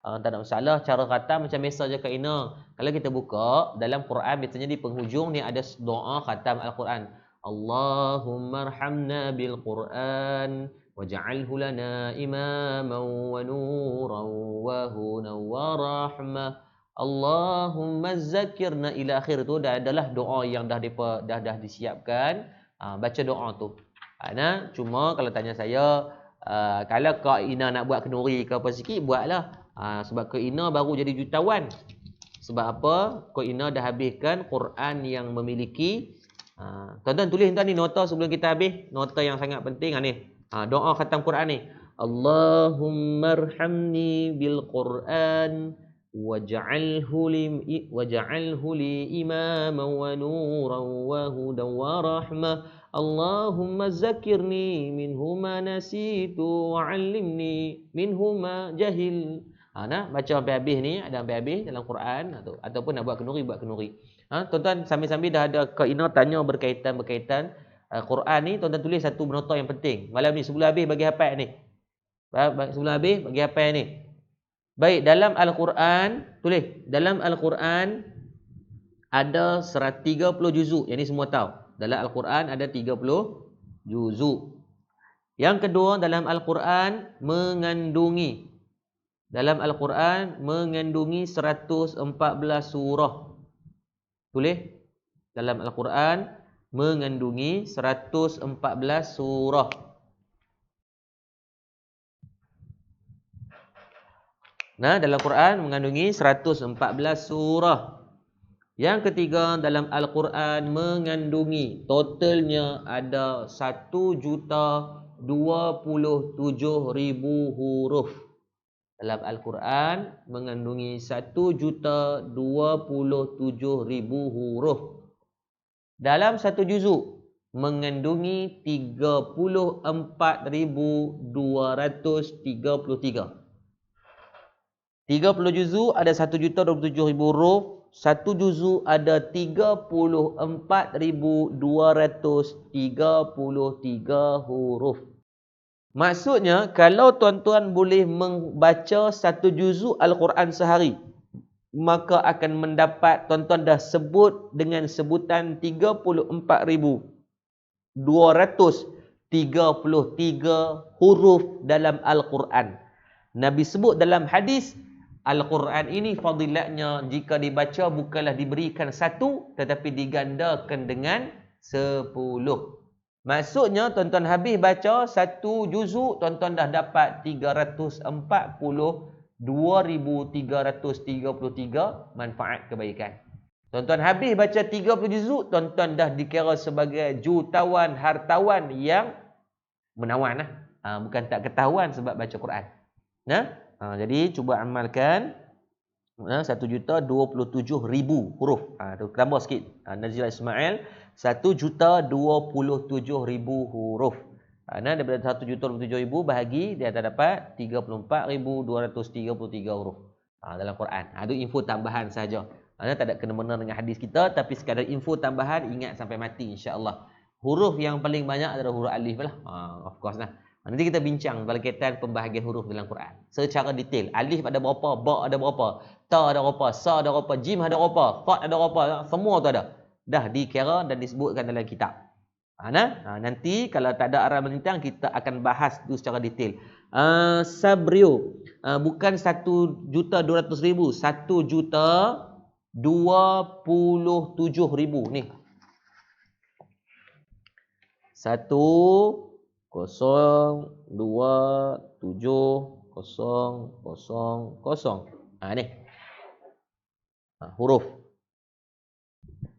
Tak ada masalah, cara khatam macam biasa je kaina. Kalau kita buka dalam Quran biasanya di penghujung ni ada doa khatam al-Quran. Allahumma arhamna bil Quran waj'alhu lana imaman wa nuran wa hudan wa rahmah. Allahumma zakirna ila akhir tu dah adalah doa yang dah disiapkan. Baca doa tu. Cuma kalau tanya saya, kalau Kak Ina nak buat kenduri ke apa sikit, buatlah. Sebab Kak Ina baru jadi jutawan. Sebab apa? Kak Ina dah habiskan Quran yang memiliki tuan-tuan tulis tuan ni nota sebelum kita habis. Nota yang sangat penting ni. Doa khatam Quran ni. Allahumma arhamni bil Quran waj'alhu li imaman wa nuran wa hudan wa rahmah. Allahumma zakirni minhuma nasitu wa 'allimni minhuma jahil. Baca sampai habis ni, ada sampai habis dalam Quran ataupun nak buat kenduri, buat kenduri. Tuan-tuan sambil-sambil dah ada Kak Ina tanya berkaitan Quran ni, tuan-tuan tulis satu nota yang penting. Malam ni sebelum habis bagi hafal ni. Sebelum habis bagi hafal ni. Baik, dalam Al-Quran, tulis. Dalam Al-Quran ada 30 juzuk. Yang ni semua tahu. Dalam Al-Quran ada 30 juzuk. Yang kedua, dalam Al-Quran mengandungi. Dalam Al-Quran mengandungi 114 surah. Tulis. Dalam Al-Quran mengandungi 114 surah. Dalam Quran mengandungi 114 surah. Yang ketiga, dalam Al-Quran mengandungi totalnya ada 1,027,000 huruf. Dalam Al-Quran mengandungi 1,027,000 huruf. Dalam satu juzuk mengandungi 34,233. 30 juzuk ada 1,027,000 huruf. Satu juzuk ada 34,233 huruf. Maksudnya, kalau tuan-tuan boleh membaca satu juzuk Al-Quran sehari, maka akan mendapat, tuan-tuan dah sebut dengan sebutan 34,233 huruf dalam Al-Quran. Nabi sebut dalam hadis, Al-Quran ini fadilatnya jika dibaca bukanlah diberikan satu, tetapi digandakan dengan 10. Maksudnya tuan-tuan habis baca satu juzuk, tuan-tuan dah dapat 342,333 manfaat kebaikan. Tuan-tuan habis baca 30 juzuk, tuan-tuan dah dikira sebagai jutawan, hartawan yang menawan. Bukan tak ketahuan sebab baca Quran. Jadi cuba amalkan 1,027,000 huruf. Tambah sikit. Nazila Ismail 1,027,000 huruf. Daripada 1,027,000 bahagi dia akan dapat 34,233 huruf dalam Quran. Itu info tambahan saja. Tak ada kena-mena dengan hadis kita, tapi sekadar info tambahan, ingat sampai mati insya-Allah. Huruf yang paling banyak adalah huruf alif lah. Of course lah. Nanti kita bincang berkaitan pembahagian huruf dalam Quran secara detail. Alif ada berapa, ba ada berapa, ta ada berapa, sa ada berapa, jim ada berapa, fa ada berapa, semua tu ada. Dah dikira dan disebutkan dalam kitab. Nanti kalau tak ada arah melintang, kita akan bahas tu secara detail. Sabrio, bukan 1,200,000, 1,027,000 ni. 1,2,7,0,0,0. Ni. Huruf.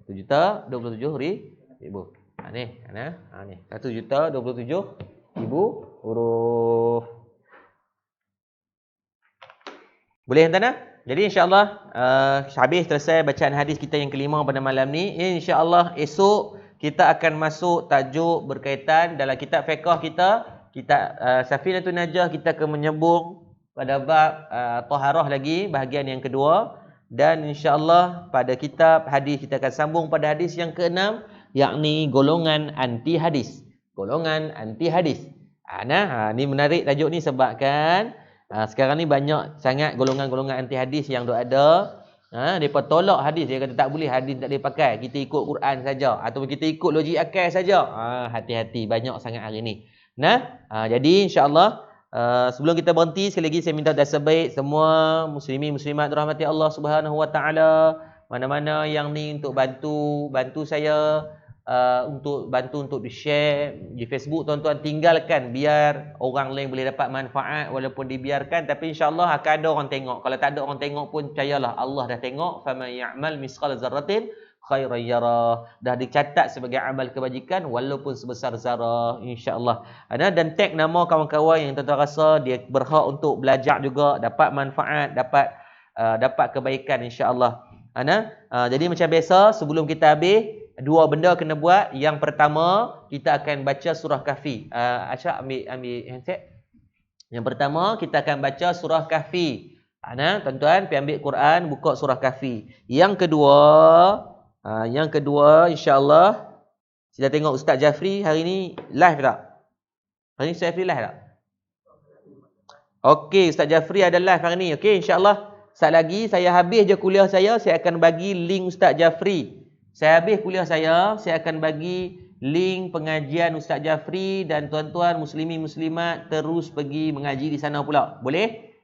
1,27,000. Ni, ni. 1,27,000 huruf. Boleh tuan-tuan? Jadi insya-Allah habis selesai bacaan hadis kita yang kelima pada malam ni. Insya-Allah esok kita akan masuk tajuk berkaitan dalam kitab fiqh kita, kitab Safinatun Najah, kita akan menyambung pada bab taharah lagi, bahagian yang kedua, dan insya-Allah pada kitab hadis kita akan sambung pada hadis yang keenam, yakni golongan anti hadis. Golongan anti hadis. Ni menarik tajuk ni sebabkan sekarang ni banyak sangat golongan-golongan anti hadis yang ada. Mereka tolak hadis. Dia kata tak boleh, hadis tak boleh pakai. Kita ikut Quran saja. Ataupun kita ikut logik akal saja. Hati-hati. Banyak sangat hari ni. Jadi insya-Allah sebelum kita berhenti, sekali lagi saya minta dasar baik semua muslimin muslimat rahmati Allah Subhanahu Wa Taala. Mana-mana yang ni untuk bantu saya, untuk bantu untuk di-share di Facebook, tuan-tuan tinggalkan biar orang lain boleh dapat manfaat walaupun dibiarkan, tapi insya-Allah akan ada orang tengok. Kalau tak ada orang tengok pun percayalah Allah dah tengok. Faman ya'mal misqal zarratin khairan yarah. Dah dicatat sebagai amal kebajikan walaupun sebesar zarah, insya-Allah. Dan tag nama kawan-kawan yang tuan-tuan rasa dia berhak untuk belajar juga, dapat manfaat, dapat kebaikan, insya-Allah. Jadi macam biasa sebelum kita habis, dua benda kena buat. Yang pertama, kita akan baca surah Kahfi. Aisyah ambil handset. Yang pertama, kita akan baca surah Kahfi. Tuan-tuan pergi ambil Quran, buka surah Kahfi. Yang kedua, insya-Allah kita tengok Ustaz Jafri hari ni live tak? Hari ni Ustaz Jafri live tak? Okey, Ustaz Jafri ada live hari ni. Okey, insya-Allah sekejap lagi saya habis je kuliah saya akan bagi link Ustaz Jafri. Saya habis kuliah saya akan bagi link pengajian Ustaz Jafri, dan tuan-tuan muslimin muslimat terus pergi mengaji di sana pula. Boleh?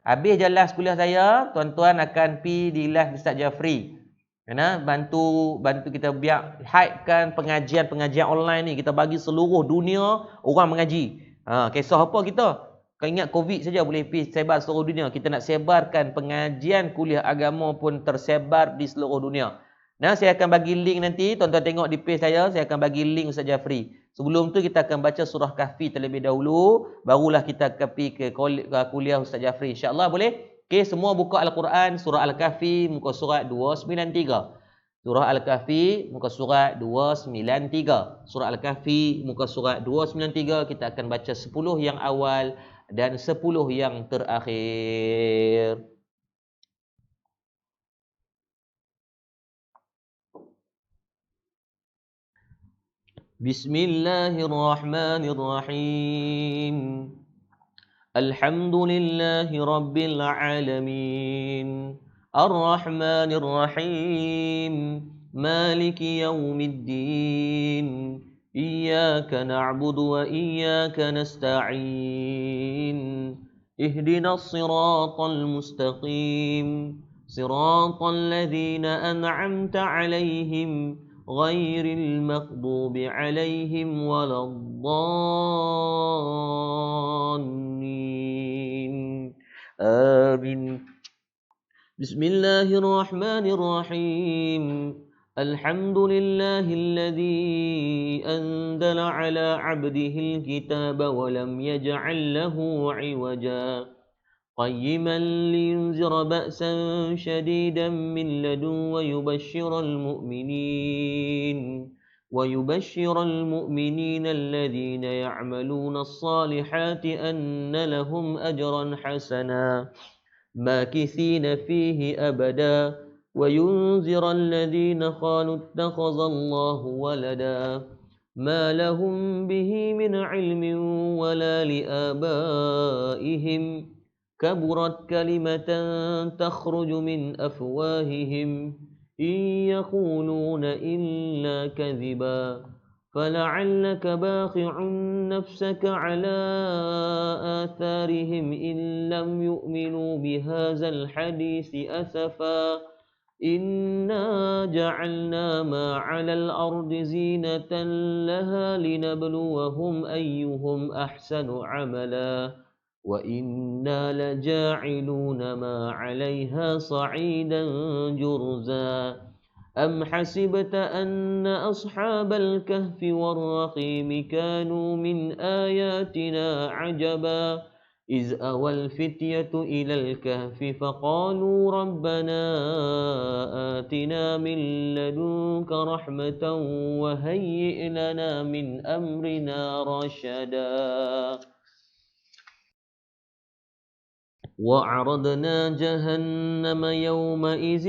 Habis je live kuliah saya, tuan-tuan akan pergi di live Ustaz Jafri. Bantu kita biar hypekan pengajian online ni. Kita bagi seluruh dunia orang mengaji. Kisah apa kita? Kau ingat COVID saja boleh pergi sebar seluruh dunia. Kita nak sebarkan pengajian kuliah agama pun tersebar di seluruh dunia. Saya akan bagi link nanti, tuan-tuan tengok di page saya akan bagi link Ustaz Jafri. Sebelum tu kita akan baca surah Kahfi terlebih dahulu, barulah kita akan pergi ke kuliah Ustaz Jafri, insya-Allah. Boleh? Okey, semua buka Al-Quran, surah Al-Kahfi, muka surat 293. Surah Al-Kahfi, muka surat 293. Surah Al-Kahfi, muka surat 293. Kita akan baca 10 yang awal dan 10 yang terakhir. Bismillahirrahmanirrahim. Alhamdulillahi rabbil alamin. Ar-Rahmanir Rahim. Maliki yaumiddin. Iyyaka na'budu wa iyyaka nasta'in. Ihdinas siratal mustaqim. Siratal ladzina an'amta 'alaihim ghairil maghdubi 'alaihim waladdallin. Amin. Bismillahirrahmanirrahim. Alhamdulillahilladzi anzala 'ala 'abdihil kitaba wa lam yaj'al lahu 'iwaja. قيما لينذر بأسا شديدا من لدن ويبشر المؤمنين الذين يعملون الصالحات أن لهم أجرا حسنا ماكثين فيه أبدا وينذر الذين قالوا اتخذ الله ولدا ما لهم به من علم ولا لآبائهم كبرت كلمة تخرج من أفواههم إن يقولون إلا كذبا فلعلك باخع نفسك على آثارهم إن لم يؤمنوا بهذا الحديث أسفا إنا جعلنا ما على الأرض زينة لها لنبلوهم أيهم أحسن عملا وَإِنَّا لَجَاعِلُونَ مَا عَلَيْهَا صَعِيدًا جُرُزًا. أم حسبت أن أصحاب الكهف والرقيم كانوا من آياتنا عجبا إذ أوى الفتية إلى الكهف فقالوا ربنا آتنا من لدنك رحمة وهيئ لنا من أمرنا رشدا وعرضنا جهنم يومئذ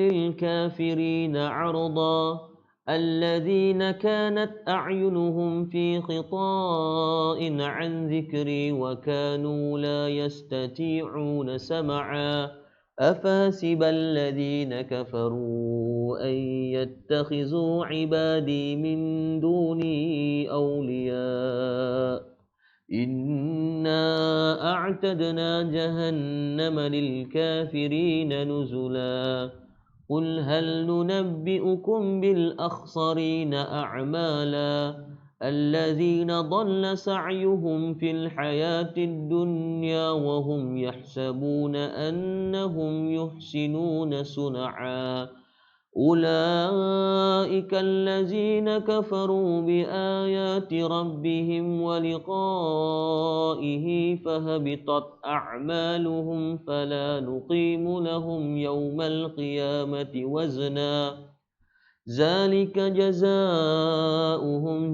للكافرين عرضا الذين كانت أعينهم في غطاء عن ذكري وكانوا لا يستطيعون سمعا أفحسب الذين كفروا أن يتخذوا عبادي من دوني أولياء إنا أعتدنا جهنم للكافرين نزلا قل هل ننبئكم بالأخسرين أعمالا الذين ضل سعيهم في الحياة الدنيا وهم يحسبون أنهم يحسنون صنعا أولئك الذين كفروا بآيات ربهم ولقائه فهبطت أعمالهم فلا نقيم لهم يوم القيامة وزنا ذلك جزاؤهم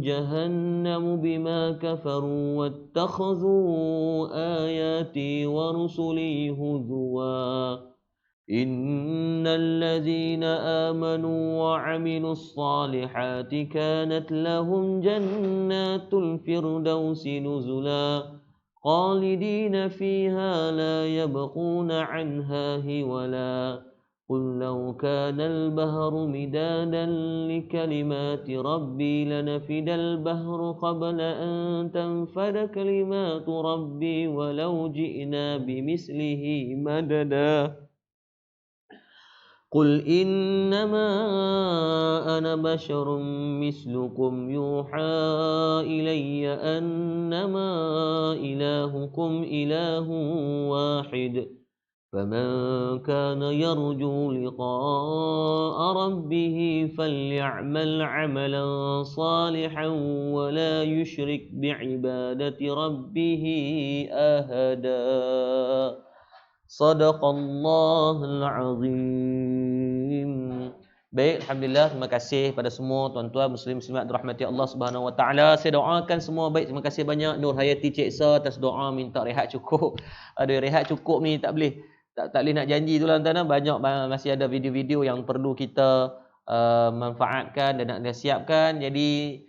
جهنم بما كفروا واتخذوا آياتي ورسلي هزوا إن الذين آمنوا وعملوا الصالحات كانت لهم جنات الفردوس نزلا خالدين فيها لا يبغون عنها هولا قل لو كان البحر مدادا لكلمات ربي لنفد البحر قبل أن تنفد كلمات ربي ولو جئنا بمثله مددا قل إنما أنا بشر مثلكم يوحى إلي أنما إلهكم إله واحد فمن كان يرجو لقاء ربه فليعمل عملا صالحا ولا يشرك بعبادة ربه أحدا Sadaqallahul azim. Baik, alhamdulillah, terima kasih pada semua tuan-tuan muslim muslimat dirahmati Allah Subhanahu wa taala. Saya doakan semua baik. Terima kasih banyak Nur Hayati Cik Sa atas doa minta rehat cukup. Ada rehat cukup ni tak boleh. Tak boleh nak janji tu lah tuan-tuan. Banyak masih ada video-video yang perlu kita manfaatkan dan nak siapkan. Jadi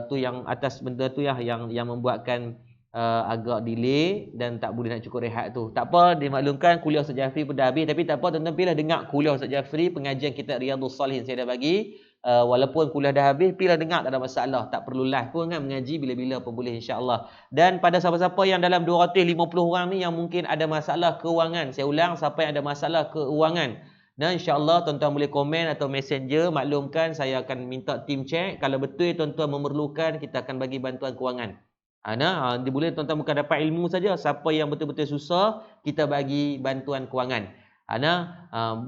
tu yang atas benda tu yang membuatkan agak delay dan tak boleh nak cukup rehat tu. Tak apa, dimaklumkan kuliah Ustaz Jafri pun dah habis, tapi tak apa tuan-tuan, pilihlah dengar kuliah Ustaz Jafri, pengajian kita Riyadhus Salihin saya dah bagi. Walaupun kuliah dah habis, pilihlah dengar, tak ada masalah. Tak perlu live pun kan, mengaji bila-bila pun boleh insya-Allah. Dan pada siapa-siapa yang dalam 250 orang ni yang mungkin ada masalah keuangan, saya ulang, siapa yang ada masalah keuangan, dan insya-Allah tuan-tuan boleh komen atau messenger maklumkan, saya akan minta tim check. Kalau betul tuan-tuan memerlukan, kita akan bagi bantuan kewangan. Dia boleh tuan-tuan bukan dapat ilmu saja, siapa yang betul-betul susah kita bagi bantuan kewangan.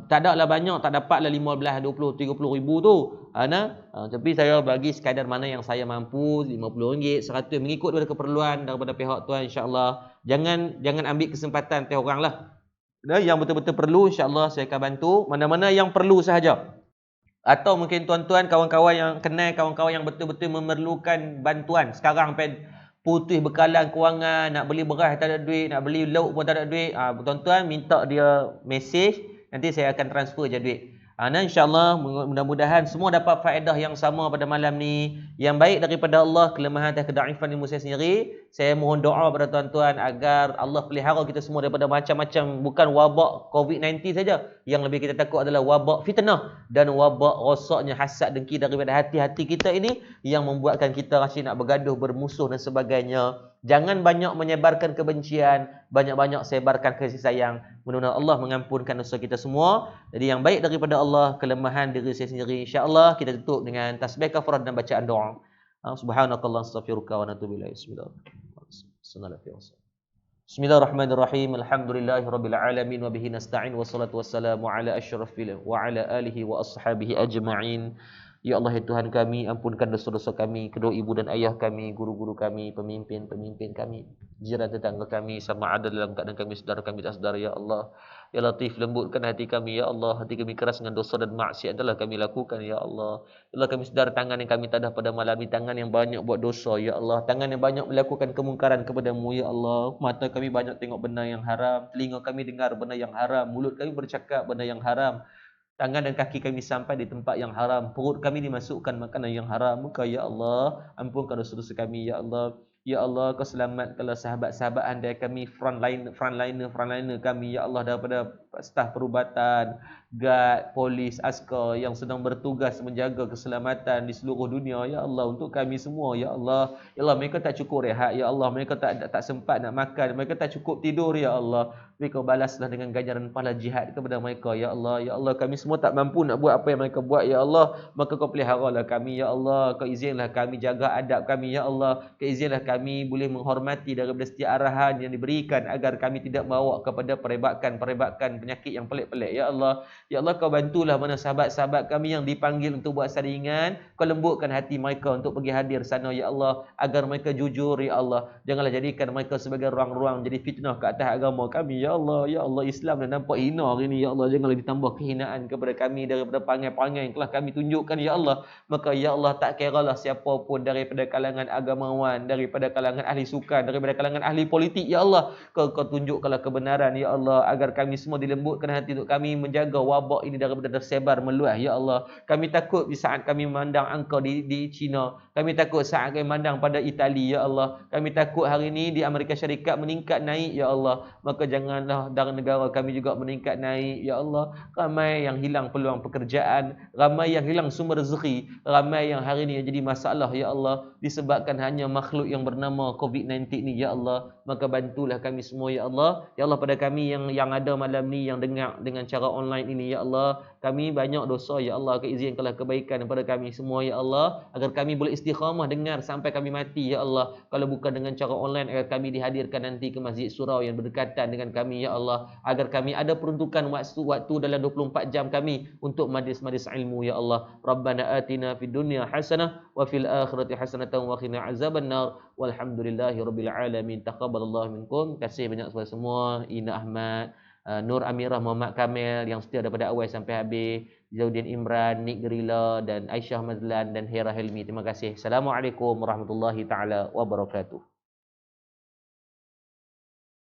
Tak ada lah banyak, tak dapatlah 15, 20, 30 ribu tu. Tapi saya bagi sekadar mana yang saya mampu, RM50, RM100, mengikut daripada keperluan daripada pihak tuan insya-Allah. Jangan ambil kesempatan teh orang lah. Yang betul-betul perlu insya-Allah saya akan bantu, mana-mana yang perlu sahaja. Atau mungkin tuan-tuan kawan-kawan yang kenal kawan-kawan yang betul-betul memerlukan bantuan sekarang putih bekalan kewangan, nak beli beras tak ada duit, nak beli lauk pun tak ada duit, tuan-tuan minta dia message, nanti saya akan transfer je duit. Dan insya-Allah mudah-mudahan semua dapat faedah yang sama pada malam ni. Yang baik daripada Allah, kelemahan dan kedaifan ilmu saya sendiri. Saya mohon doa pada tuan-tuan agar Allah pelihara kita semua daripada macam-macam, bukan wabak COVID-19 saja. Yang lebih kita takut adalah wabak fitnah dan wabak rosaknya hasad dengki daripada hati-hati kita ini yang membuatkan kita rasa nak bergaduh, bermusuh dan sebagainya. Jangan banyak menyebarkan kebencian, banyak-banyak sebarkan kasih sayang. Mudah-mudahan Allah mengampunkan dosa kita semua. Jadi yang baik daripada Allah, kelemahan diri saya sendiri. Insya-Allah kita tutup dengan tasbih kafarah dan bacaan doa. Subhanakallah astaghfiruka wa natubu ilaik. Bismillahirrahmanirrahim. Bismillahirrahmanirrahim. Alhamdulillahirabbil alamin wa bihi nasta'in wassalatu wassalamu ala asyrafil wa ala alihi wa ashabihi ajma'in. Ya Allah ya Tuhan kami, ampunkan dosa-dosa kami, kedua ibu dan ayah kami, guru-guru kami, pemimpin-pemimpin kami, jiran tetangga kami, sama ada dalam keadaan kami sedar kami tak sedar ya Allah. Ya Latif, lembutkan hati kami ya Allah. Hati kami keras dengan dosa dan maksiat adalah kami lakukan ya Allah. Ya Allah, kami sedar tangan yang kami tadah pada malam ini, tangan yang banyak buat dosa ya Allah. Tangan yang banyak melakukan kemungkaran kepadamu ya Allah. Mata kami banyak tengok benda yang haram, telinga kami dengar benda yang haram, mulut kami bercakap benda yang haram, tangan dan kaki kami sampai di tempat yang haram, perut kami dimasukkan makanan yang haram. Maka ya Allah, ampunkan dosa-dosa kami ya Allah. Ya Allah, kau selamatkanlah sahabat-sahabat anda kami, frontliner kami ya Allah, daripada staf perubatan, guard, polis, askar yang sedang bertugas menjaga keselamatan di seluruh dunia ya Allah, untuk kami semua ya Allah. Ya Allah, mereka tak cukup rehat ya Allah, mereka tak sempat nak makan, mereka tak cukup tidur ya Allah. Tapi kau balaslah dengan ganjaran pahala jihad kepada mereka ya Allah. Ya Allah, kami semua tak mampu nak buat apa yang mereka buat ya Allah, maka kau peliharalah kami ya Allah. Kau izinlah kami jaga adab kami ya Allah. Kau izinlah kami boleh menghormati daripada setiap arahan yang diberikan, agar kami tidak membawa kepada perebakan penyakit yang pelik-pelik ya Allah. Ya Allah, kau bantulah mana sahabat-sahabat kami yang dipanggil untuk buat saringan, kau lembutkan hati mereka untuk pergi hadir sana ya Allah, agar mereka jujur ya Allah. Janganlah jadikan mereka sebagai ruang-ruang jadi fitnah ke atas agama kami ya Allah. Ya Allah, Islam dah nampak hina hari ini ya Allah, janganlah ditambah kehinaan kepada kami daripada perangai-perangai yang telah kami tunjukkan ya Allah. Maka ya Allah, tak kiralah siapa pun daripada kalangan agamawan, daripada kalangan ahli sukan, daripada kalangan ahli politik ya Allah, kau tunjukkanlah kebenaran ya Allah, agar kami semua dilembutkan hati untuk kami menjaga wabak ini daripada tersebar meluas ya Allah. Kami takut di saat kami memandang angka di China, kami takut saat kami memandang pada Itali ya Allah, kami takut hari ini di Amerika Syarikat meningkat naik ya Allah, maka janganlah dari negara kami juga meningkat naik ya Allah. Ramai yang hilang peluang pekerjaan, ramai yang hilang sumber rezeki, ramai yang hari ini jadi masalah ya Allah, disebabkan hanya makhluk yang bernama COVID-19 ni ya Allah. Maka bantulah kami semua ya Allah. Ya Allah, pada kami yang ada malam ni, yang dengar dengan cara online ini ya Allah, kami banyak dosa ya Allah, keizinkanlah kebaikan kepada kami semua ya Allah, agar kami boleh istiqamah dengar sampai kami mati ya Allah. Kalau bukan dengan cara online, agar kami dihadirkan nanti ke Masjid Surau yang berdekatan dengan kami ya Allah, agar kami ada peruntukan waktu dalam 24 jam kami untuk majlis-majlis ilmu ya Allah. Rabbana atina fid dunya hasanah wa fil akhirati hasanatan wa qina azabannar. Walhamdulillahirabbil alamin. Taqabbalallahu minkum. Terima kasih banyak kepada semua. Ina Ahmad, Nur Amirah, Muhammad Kamil yang setia daripada awal sampai habis, Zaudin Imran, Nick Gerila, dan Aisyah Mazlan dan Hera Helmi. Terima kasih. Assalamualaikum warahmatullahi taala wabarakatuh.